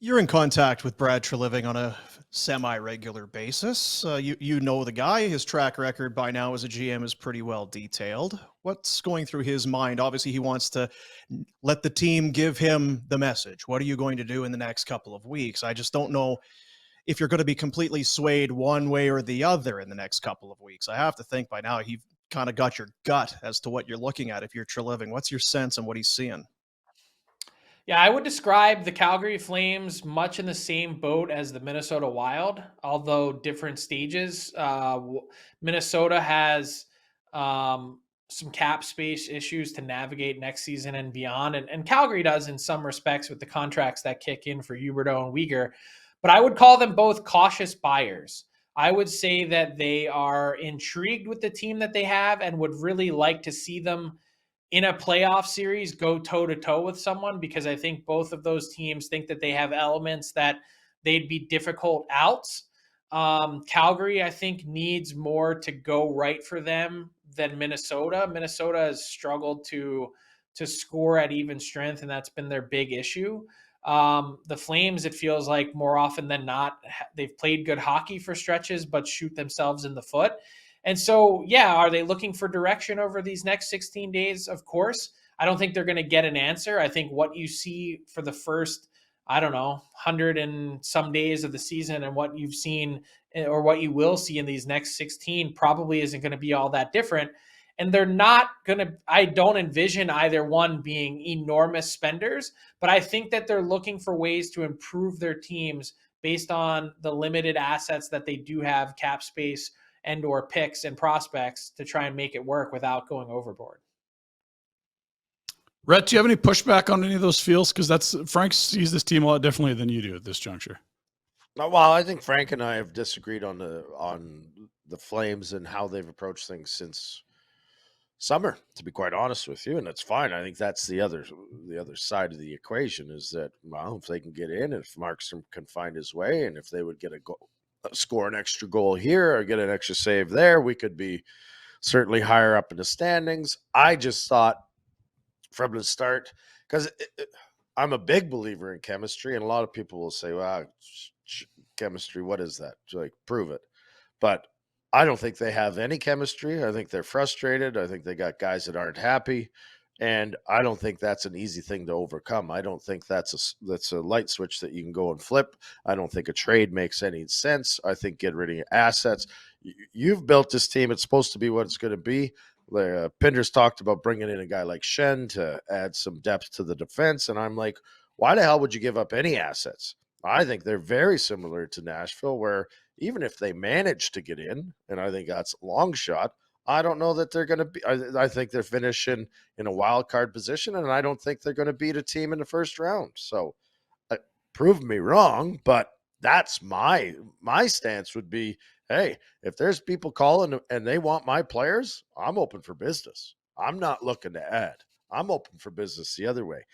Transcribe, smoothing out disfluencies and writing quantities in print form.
You're in contact with Brad Treliving on a semi-regular basis. You know the guy. His track record by now as a GM is pretty well detailed. What's going through his mind? Obviously, he wants to let the team give him the message. What are you going to do in the next couple of weeks? I just don't know if you're going to be completely swayed one way or the other in the next couple of weeks. I have to think by now you've kind of got your gut as to what you're looking at if you're Treliving. What's your sense on what he's seeing? Yeah, I would describe the Calgary Flames much in the same boat as the Minnesota Wild, although different stages. Minnesota has some cap space issues to navigate next season and beyond, and Calgary does in some respects with the contracts that kick in for Huberdeau and Uyghur. But I would call them both cautious buyers. I would say that they are intrigued with the team that they have and would really like to see them in a playoff series go toe to toe with someone, because I think both of those teams think that they have elements that they'd be difficult outs. Calgary, I think, needs more to go right for them than Minnesota. Minnesota has struggled to score at even strength, and that's been their big issue. The Flames, it feels like more often than not, they've played good hockey for stretches, but shoot themselves in the foot. And so, yeah, are they looking for direction over these next 16 days? Of course. I don't think they're going to get an answer. I think what you see for the first, I don't know, 100 and some days of the season and what you've seen or what you will see in these next 16 probably isn't going to be all that different. And they're not going to, I don't envision either one being enormous spenders, but I think that they're looking for ways to improve their teams based on the limited assets that they do have, cap space and or picks and prospects, to try and make it work without going overboard. Rhett, do you have any pushback on any of those feels? Because that's Frank sees this team a lot differently than you do at this juncture. Well, I think Frank and I have disagreed on the Flames and how they've approached things since summer, to be quite honest with you, and that's fine. I think that's the other side of the equation is that, well, if they can get in, if Markstrom can find his way, and if they would get a goal, score an extra goal here or get an extra save there, we could be certainly higher up in the standings. I just thought from the start, because I'm a big believer in chemistry, and a lot of people will say, well, chemistry, what is that? Like, prove it. But I don't think they have any chemistry. I think they're frustrated. I think they got guys that aren't happy. And I don't think that's an easy thing to overcome. I don't think that's a light switch that you can go and flip. I don't think a trade makes any sense. I think get rid of assets. You've built this team. It's supposed to be what it's going to be. Pinder's talked about bringing in a guy like Shen to add some depth to the defense. And I'm like, why the hell would you give up any assets? I think they're very similar to Nashville, where even if they manage to get in, and I think that's a long shot, I don't know that they're going to be. I think they're finishing in a wild card position, and I don't think they're going to beat a team in the first round. So, prove me wrong, but that's my stance would be, hey, if there's people calling and they want my players, I'm open for business. I'm not looking to add. I'm open for business the other way.